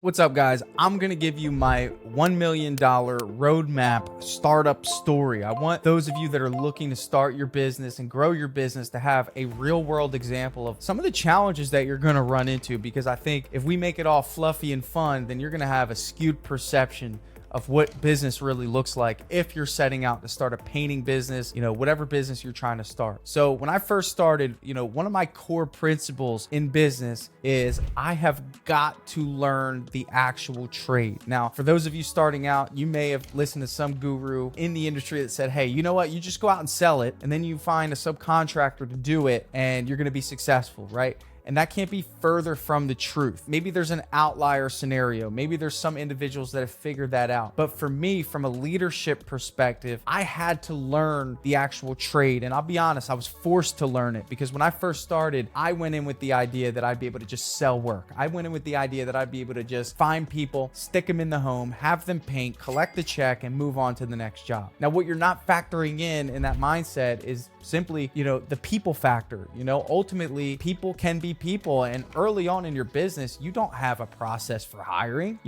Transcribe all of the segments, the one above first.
What's up, guys? I'm going to give you my $1 million roadmap startup story. I want those of you that are looking to start your business and grow your business to have a real world example of some of the challenges that you're going to run into, because I think if we make it all fluffy and fun, then you're going to have a skewed perception of what business really looks like if you're setting out to start a painting business, whatever business you're trying to start. So when I first started, one of my core principles in business is I have got to learn the actual trade. Now, for those of you starting out, you may have listened to some guru in the industry that said, hey, you know what? You just go out and sell it, and then you find a subcontractor to do it, and you're going to be successful, right? And that can't be further from the truth. Maybe there's an outlier scenario. Maybe there's some individuals that have figured that out. But for me, from a leadership perspective, I had to learn the actual trade. And I'll be honest, I was forced to learn it, because when I first started, I went in with the idea that I'd be able to just sell work. I went in with the idea that I'd be able to just find people, stick them in the home, have them paint, collect the check, and move on to the next job. Now, what you're not factoring in that mindset is simply, the people factor. Ultimately, people can be people, and early on in your business, you don't have a process for hiring.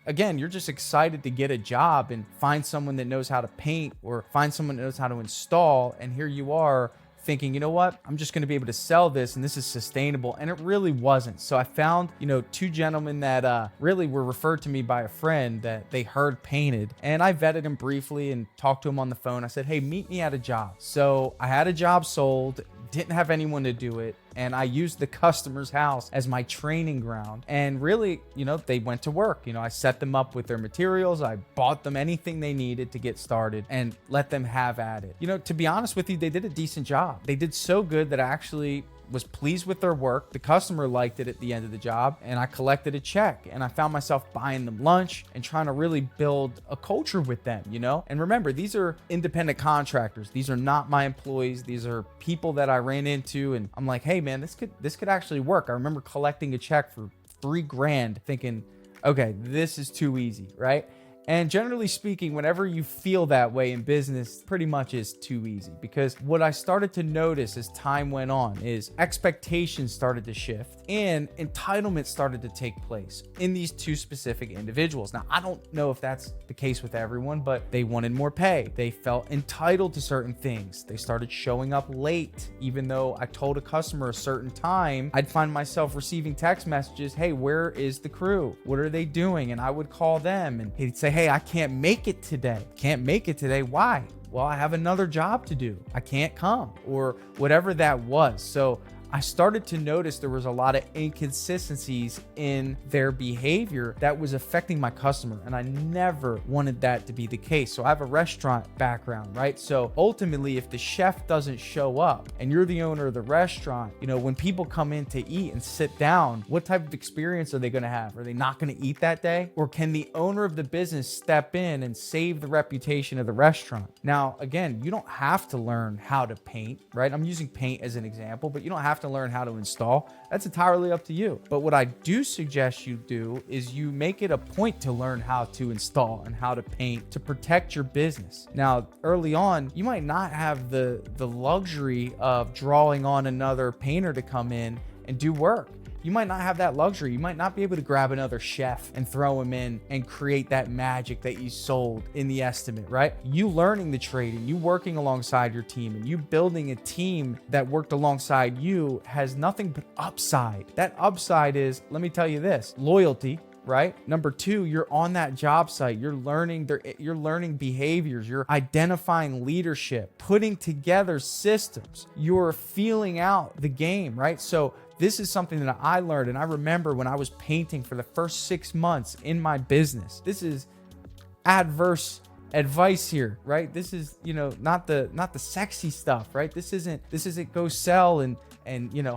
Again, you're just excited to get a job and find someone that knows how to paint or find someone that knows how to install, and here you are thinking, you know what, I'm just going to be able to sell this and this is sustainable. And it really wasn't. So I found, two gentlemen that really were referred to me by a friend that they heard painted, and I vetted him briefly and talked to him on the phone. I said, hey, meet me at a job. So I had a job sold, didn't have anyone to do it, and I used the customer's house as my training ground. And really, they went to work. I set them up with their materials. I bought them anything they needed to get started and let them have at it. To be honest with you, they did a decent job. They did so good that I actually was pleased with their work. The customer liked it at the end of the job, and I collected a check, and I found myself buying them lunch and trying to really build a culture with them, And remember, these are independent contractors. These are not my employees. These are people that I ran into, and I'm like, hey man, this could actually work. I remember collecting a check for $3,000 thinking, okay, this is too easy, right? And generally speaking, whenever you feel that way in business, pretty much is too easy, because what I started to notice as time went on is expectations started to shift and entitlement started to take place in these two specific individuals. Now, I don't know if that's the case with everyone, but they wanted more pay. They felt entitled to certain things. They started showing up late. Even though I told a customer a certain time, I'd find myself receiving text messages, hey, where is the crew? What are they doing? And I would call them and he'd say, hey, I can't make it today. Can't make it today. Why? Well, I have another job to do. I can't come, or whatever that was. So I started to notice there was a lot of inconsistencies in their behavior that was affecting my customer, and I never wanted that to be the case. So I have a restaurant background, right? So ultimately, if the chef doesn't show up and you're the owner of the restaurant, when people come in to eat and sit down, what type of experience are they going to have? Are they not going to eat that day? Or can the owner of the business step in and save the reputation of the restaurant? Now, again, you don't have to learn how to paint, right? I'm using paint as an example, but you don't have to learn how to install. That's entirely up to you. But what I do suggest you do is you make it a point to learn how to install and how to paint to protect your business. Now, early on, you might not have the luxury of drawing on another painter to come in and do work. You might not have that luxury. You might not be able to grab another chef and throw him in and create that magic that you sold in the estimate, right? You learning the trade and you working alongside your team and you building a team that worked alongside you has nothing but upside. That upside is, let me tell you this, loyalty, right? Number two, you're on that job site. You're learning behaviors. You're identifying leadership, putting together systems. You're feeling out the game, right? So this is something that I learned, and I remember when I was painting for the first 6 months in my business. This is adverse advice here, right? This is, not the sexy stuff, right? This isn't go sell and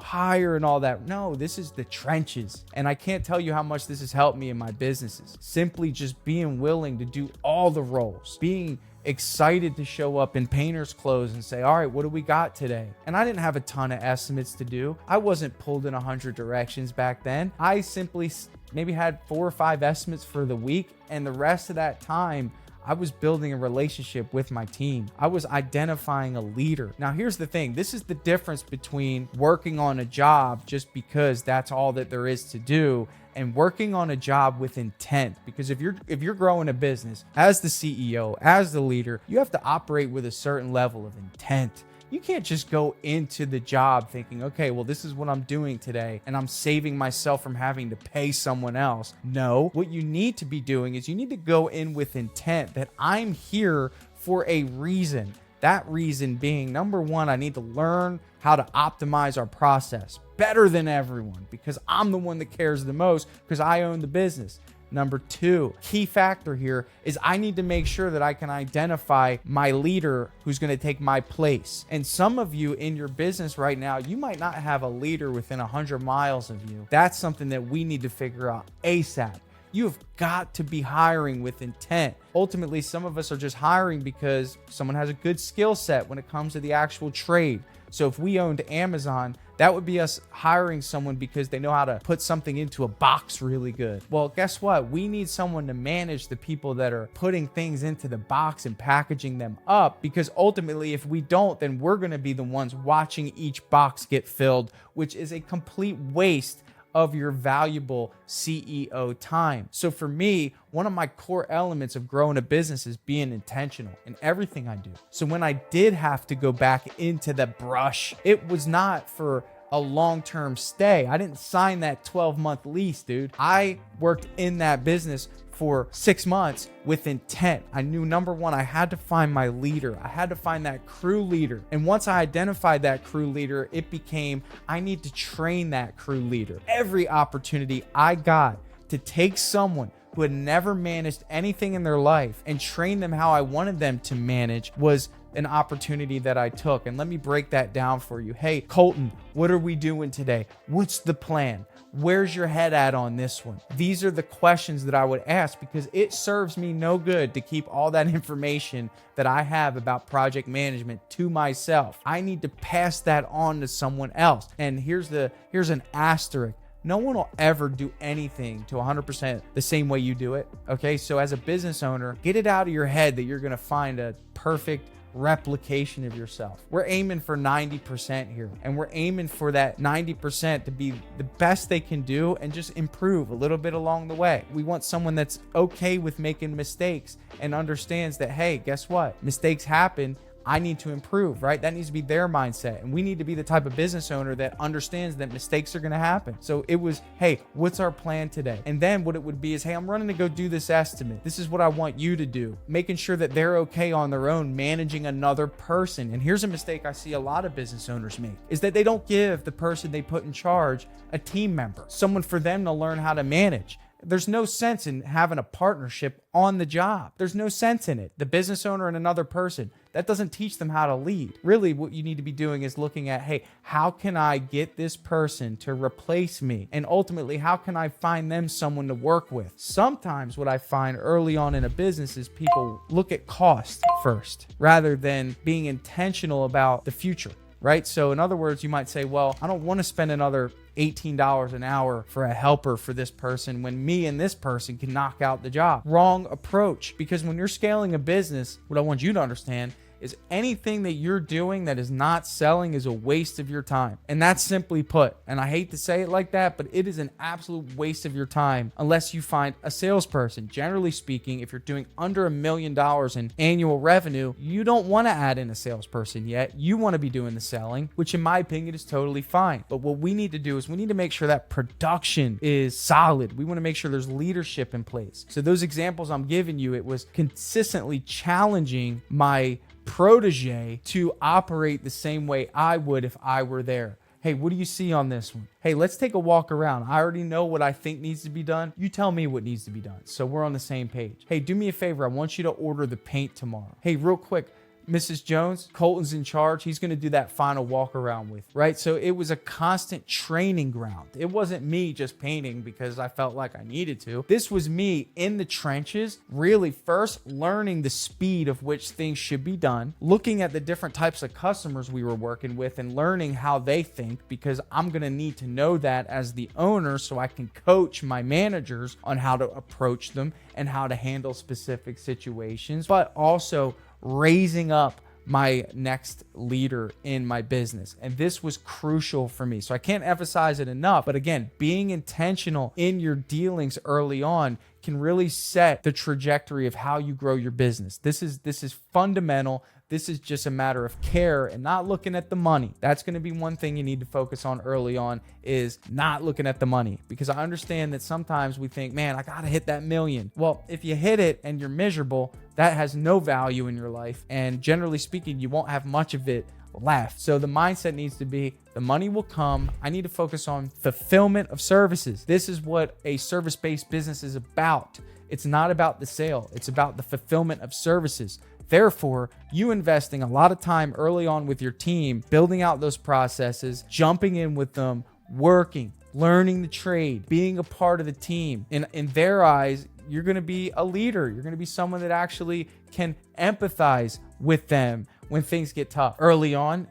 hire and all that. No, this is the trenches. And I can't tell you how much this has helped me in my businesses. Simply just being willing to do all the roles, being excited to show up in painter's clothes and say, all right, what do we got today? And I didn't have a ton of estimates to do. I wasn't pulled in 100 directions back then. I simply maybe had 4 or 5 estimates for the week. And the rest of that time, I was building a relationship with my team. I was identifying a leader. Now, here's the thing. This is the difference between working on a job just because that's all that there is to do and working on a job with intent. Because if you're growing a business as the CEO, as the leader, you have to operate with a certain level of intent. You can't just go into the job thinking, okay, well, this is what I'm doing today, and I'm saving myself from having to pay someone else. No, what you need to be doing is you need to go in with intent that I'm here for a reason. That reason being, number one, I need to learn how to optimize our process better than everyone because I'm the one that cares the most because I own the business. Number two, key factor here is I need to make sure that I can identify my leader who's going to take my place. And some of you in your business right now, you might not have a leader within 100 miles of you. That's something that we need to figure out ASAP. You've got to be hiring with intent. Ultimately, some of us are just hiring because someone has a good skill set when it comes to the actual trade. So if we owned Amazon, that would be us hiring someone because they know how to put something into a box really good. Well, guess what? We need someone to manage the people that are putting things into the box and packaging them up, because ultimately, if we don't, then we're going to be the ones watching each box get filled, which is a complete waste of your valuable CEO time. So for me, one of my core elements of growing a business is being intentional in everything I do. So when I did have to go back into the brush, it was not for a long-term stay. I didn't sign that 12-month lease, dude. I worked in that business for 6 months with intent. I knew, number one, I had to find my leader. I had to find that crew leader. And once I identified that crew leader, it became, I need to train that crew leader. Every opportunity I got to take someone who had never managed anything in their life and train them how I wanted them to manage was an opportunity that I took. And let me break that down for you. Hey, Colton, what are we doing today? What's the plan? Where's your head at on this one? These are the questions that I would ask, because it serves me no good to keep all that information that I have about project management to myself. I need to pass that on to someone else. And here's an asterisk. No one will ever do anything to 100% the same way you do it. Okay. So as a business owner, get it out of your head that you're going to find a perfect replication of yourself. We're aiming for 90% here, and we're aiming for that 90% to be the best they can do and just improve a little bit along the way. We want someone that's okay with making mistakes and understands that, hey, guess what? Mistakes happen. I need to improve, right? That needs to be their mindset. And we need to be the type of business owner that understands that mistakes are going to happen. So it was, hey, what's our plan today? And then what it would be is, hey, I'm running to go do this estimate. This is what I want you to do. Making sure that they're okay on their own, managing another person. And here's a mistake I see a lot of business owners make, is that they don't give the person they put in charge a team member, someone for them to learn how to manage. There's no sense in having a partnership on the job. There's no sense in it. The business owner and another person, that doesn't teach them how to lead. Really, what you need to be doing is looking at, hey, how can I get this person to replace me? And ultimately, how can I find them someone to work with? Sometimes what I find early on in a business is people look at cost first rather than being intentional about the future, right? So in other words, you might say, well, I don't want to spend another $18 an hour for a helper for this person when me and this person can knock out the job. Wrong approach. Because when you're scaling a business, what I want you to understand is anything that you're doing that is not selling is a waste of your time. And that's simply put. And I hate to say it like that, but it is an absolute waste of your time unless you find a salesperson. Generally speaking, if you're doing under $1 million in annual revenue, you don't want to add in a salesperson yet. You want to be doing the selling, which in my opinion is totally fine. But what we need to do is we need to make sure that production is solid. We want to make sure there's leadership in place. So those examples I'm giving you, it was consistently challenging my protege to operate the same way I would if I were there. Hey, what do you see on this one? Hey, let's take a walk around. I already know what I think needs to be done. You tell me what needs to be done. So we're on the same page. Hey, do me a favor. I want you to order the paint tomorrow. Hey, real quick, Mrs. Jones, Colton's in charge. He's going to do that final walk around with, right? So it was a constant training ground. It wasn't me just painting because I felt like I needed to. This was me in the trenches, really first learning the speed of which things should be done, looking at the different types of customers we were working with and learning how they think, because I'm going to need to know that as the owner so I can coach my managers on how to approach them and how to handle specific situations, but also raising up my next leader in my business. And this was crucial for me. So I can't emphasize it enough. But again, being intentional in your dealings early on can really set the trajectory of how you grow your business. This is fundamental. This is just a matter of care and not looking at the money. That's going to be one thing you need to focus on early on, is not looking at the money. Because I understand that sometimes we think, man, I got to hit that million. Well, if you hit it and you're miserable, that has no value in your life. And generally speaking, you won't have much of it left. So the mindset needs to be, the money will come. I need to focus on fulfillment of services. This is what a service-based business is about. It's not about the sale. It's about the fulfillment of services. Therefore, you investing a lot of time early on with your team, building out those processes, jumping in with them, working, learning the trade, being a part of the team. In their eyes, you're going to be a leader. You're going to be someone that actually can empathize with them when things get tough. Early on,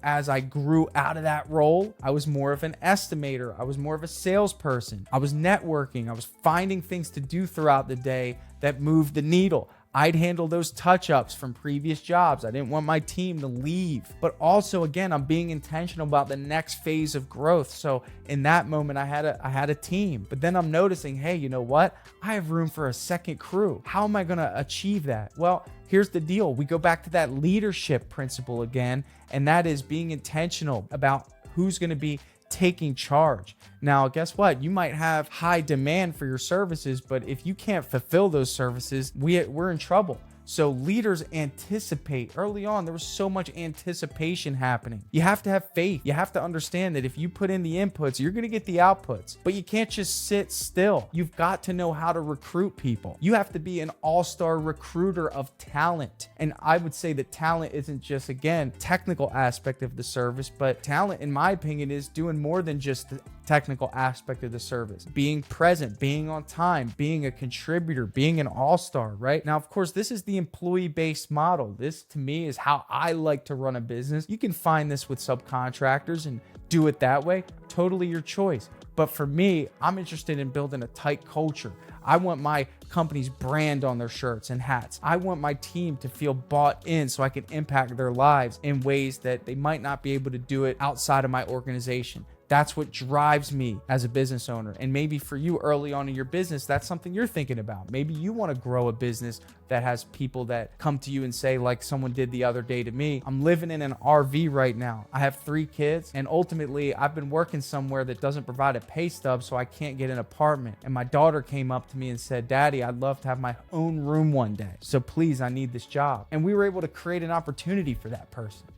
as I grew out of that role, I was more of an estimator. I was more of a salesperson. I was networking. I was finding things to do throughout the day that moved the needle. I'd handle those touch-ups from previous jobs. I didn't want my team to leave. But also, again, I'm being intentional about the next phase of growth. So in that moment, I had a team. But then I'm noticing, hey, you know what? I have room for a second crew. How am I going to achieve that? Well, here's the deal. We go back to that leadership principle again, and that is being intentional about who's going to be taking charge. Now, guess what? You might have high demand for your services, but if you can't fulfill those services, we're in trouble. So leaders anticipate. Early on, there was so much anticipation happening. You have to have faith. You have to understand that if you put in the inputs, you're going to get the outputs. But you can't just sit still. You've got to know how to recruit people. You have to be an all-star recruiter of talent. And I would say that talent isn't just, again, technical aspect of the service, but talent, in my opinion, is doing more than just the technical aspect of the service. Being present, being on time, being a contributor, being an all-star, right? Now, of course, this is the employee-based model. This, to me, is how I like to run a business. You can find this with subcontractors and do it that way. Totally your choice. But for me, I'm interested in building a tight culture. I want my company's brand on their shirts and hats. I want my team to feel bought in so I can impact their lives in ways that they might not be able to do it outside of my organization. That's what drives me as a business owner. And maybe for you early on in your business, that's something you're thinking about. Maybe you want to grow a business that has people that come to you and say, like someone did the other day to me, I'm living in an RV right now. I have 3 kids, and ultimately I've been working somewhere that doesn't provide a pay stub, so I can't get an apartment. And my daughter came up to me and said, Daddy, I'd love to have my own room one day. So please, I need this job. And we were able to create an opportunity for that person.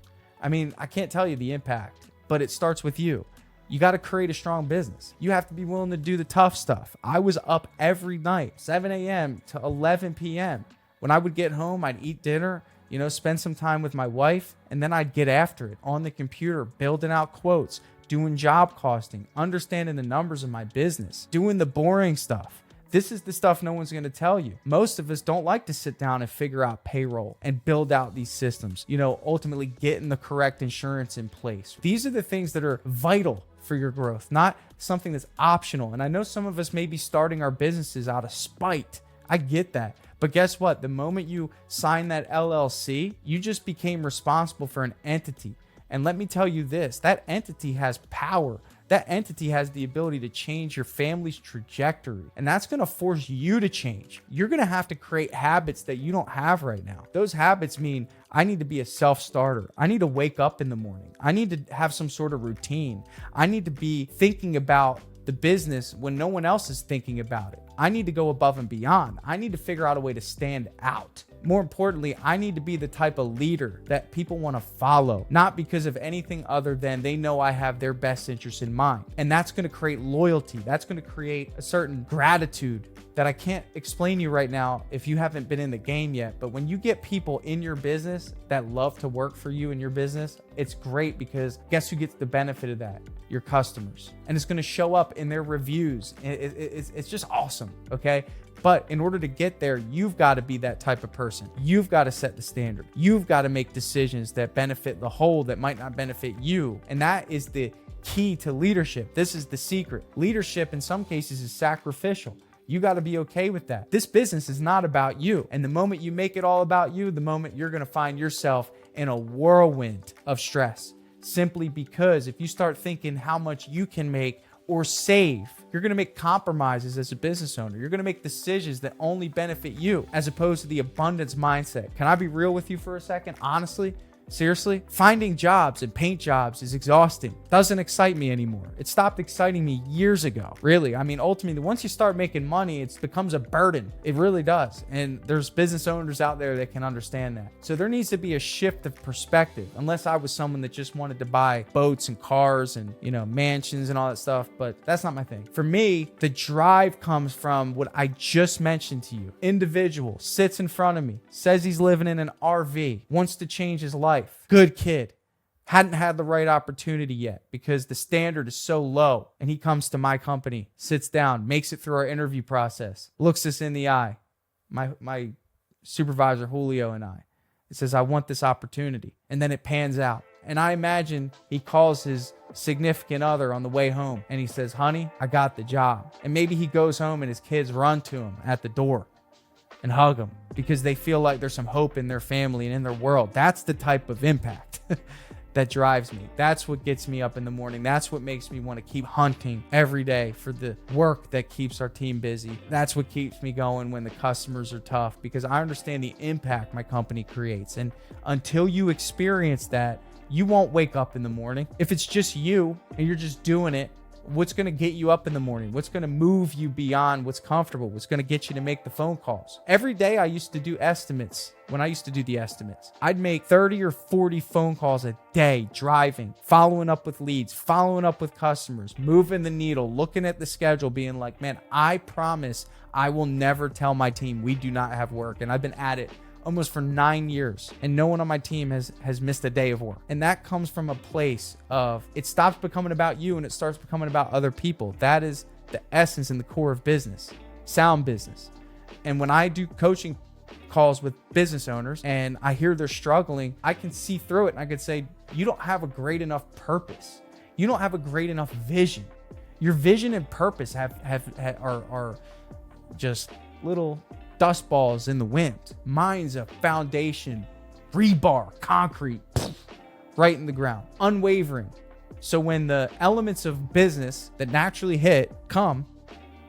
I mean, I can't tell you the impact, but it starts with you. You got to create a strong business. You have to be willing to do the tough stuff. I was up every night, 7 a.m. to 11 p.m. When I would get home, I'd eat dinner, spend some time with my wife, and then I'd get after it on the computer, building out quotes, doing job costing, understanding the numbers of my business, doing the boring stuff. This is the stuff no one's going to tell you. Most of us don't like to sit down and figure out payroll and build out these systems, ultimately getting the correct insurance in place. These are the things that are vital for your growth, not something that's optional. And I know some of us may be starting our businesses out of spite. I get that. But guess what? The moment you sign that LLC, you just became responsible for an entity. And let me tell you this, that entity has power. That entity has the ability to change your family's trajectory. And that's going to force you to change. You're going to have to create habits that you don't have right now. Those habits mean I need to be a self-starter. I need to wake up in the morning. I need to have some sort of routine. I need to be thinking about the business when no one else is thinking about it. I need to go above and beyond. I need to figure out a way to stand out. More importantly, I need to be the type of leader that people want to follow, not because of anything other than they know I have their best interest in mind. And that's going to create loyalty. That's going to create a certain gratitude that I can't explain to you right now if you haven't been in the game yet. But when you get people in your business that love to work for you in your business, it's great because guess who gets the benefit of that? Your customers. And it's going to show up in their reviews. It's just awesome. Okay. But in order to get there, you've got to be that type of person. You've got to set the standard. You've got to make decisions that benefit the whole that might not benefit you. And that is the key to leadership. This is the secret. Leadership in some cases is sacrificial. You got to be okay with that. This business is not about you. And the moment you make it all about you, the moment you're going to find yourself in a whirlwind of stress. Simply because if you start thinking how much you can make or save, you're going to make compromises as a business owner. You're going to make decisions that only benefit you as opposed to the abundance mindset. Can I be real with you for a second? Honestly, seriously, finding jobs and paint jobs is exhausting. Doesn't excite me anymore. It stopped exciting me years ago. Really. I mean, ultimately, once you start making money, it becomes a burden. It really does. And there's business owners out there that can understand that. So there needs to be a shift of perspective, unless I was someone that just wanted to buy boats and cars and, mansions and all that stuff. But that's not my thing. For me, the drive comes from what I just mentioned to you. Individual sits in front of me, says he's living in an RV, wants to change his life. Good kid. Hadn't had the right opportunity yet because the standard is so low. And he comes to my company, sits down, makes it through our interview process, looks us in the eye. My supervisor, Julio, and I. It says, I want this opportunity. And then it pans out. And I imagine he calls his significant other on the way home and he says, honey, I got the job. And maybe he goes home and his kids run to him at the door and hug them because they feel like there's some hope in their family and in their world. That's the type of impact that drives me. That's what gets me up in the morning. That's what makes me want to keep hunting every day for the work that keeps our team busy. That's what keeps me going when the customers are tough, because I understand the impact my company creates. And until you experience that, you won't wake up in the morning. If it's just you and you're just doing it, what's going to get you up in the morning? What's going to move you beyond what's comfortable? What's going to get you to make the phone calls? Every day I used to do estimates. When I used to do the estimates, I'd make 30 or 40 phone calls a day, driving, following up with leads, following up with customers, moving the needle, looking at the schedule, being like, man, I promise I will never tell my team we do not have work. And I've been at it almost for 9 years, and no one on my team has missed a day of work. And that comes from a place of, it stops becoming about you and it starts becoming about other people. That is the essence and the core of business, sound business. And when I do coaching calls with business owners and I hear they're struggling, I can see through it and I could say, you don't have a great enough purpose. You don't have a great enough vision. Your vision and purpose are just little dust balls in the wind. Mine's a foundation, rebar, concrete, right in the ground, unwavering. So when the elements of business that naturally hit come,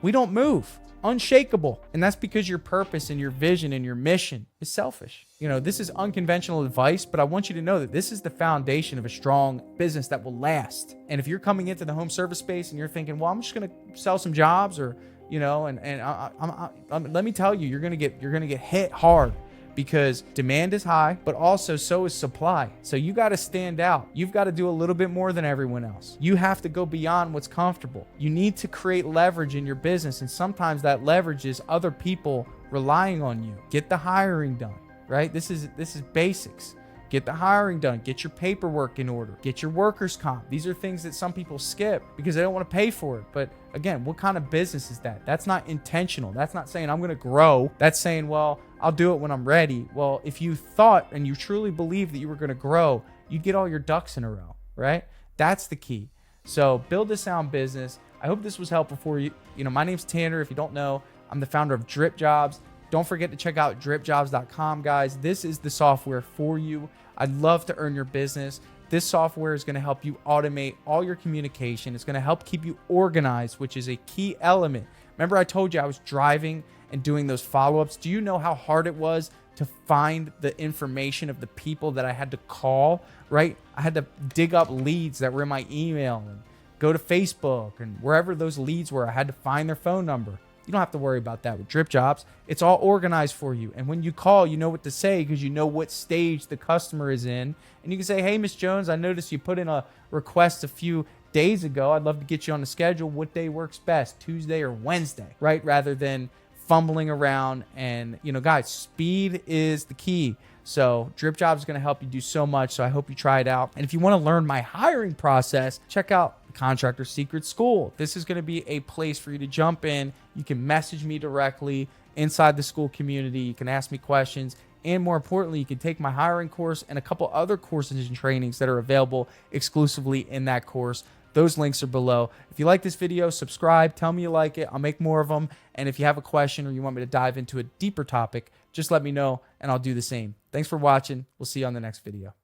we don't move, unshakable. And that's because your purpose and your vision and your mission is selfish. This is unconventional advice, but I want you to know that this is the foundation of a strong business that will last. And if you're coming into the home service space and you're thinking, well, I'm just going to sell some jobs, or let me tell you, you're gonna get hit hard, because demand is high, but also so is supply. So you got to stand out. You've got to do a little bit more than everyone else. You have to go beyond what's comfortable. You need to create leverage in your business, and sometimes that leverage is other people relying on you. Get the hiring done, right? This is basics. Get the hiring done. Get your paperwork in order. Get your workers' comp. These are things that some people skip because they don't want to pay for it. But again, what kind of business is that? That's not intentional. That's not saying I'm going to grow. That's saying, well, I'll do it when I'm ready. Well, if you thought and you truly believed that you were going to grow, you'd get all your ducks in a row, right? That's the key. So build a sound business. I hope this was helpful for you. My name's Tanner. If you don't know, I'm the founder of DripJobs. Don't forget to check out DripJobs.com, guys. This is the software for you. I'd love to earn your business. This software is going to help you automate all your communication. It's going to help keep you organized, which is a key element. Remember, I told you I was driving and doing those follow-ups. Do you know how hard it was to find the information of the people that I had to call, right? I had to dig up leads that were in my email and go to Facebook and wherever those leads were. I had to find their phone number. You don't have to worry about that with DripJobs. It's all organized for you. And when you call, you know what to say because you know what stage the customer is in. And you can say, hey, Miss Jones, I noticed you put in a request a few days ago. I'd love to get you on the schedule. What day works best, Tuesday or Wednesday, right? Rather than fumbling around. And, guys, speed is the key. So DripJobs is going to help you do so much. So I hope you try it out. And if you want to learn my hiring process, check out Contractor Secret School. This is going to be a place for you to jump in. You can message me directly inside the school community. You can ask me questions. And more importantly, you can take my hiring course and a couple other courses and trainings that are available exclusively in that course. Those links are below. If you like this video, subscribe, tell me you like it. I'll make more of them. And if you have a question or you want me to dive into a deeper topic, just let me know and I'll do the same. Thanks for watching. We'll see you on the next video.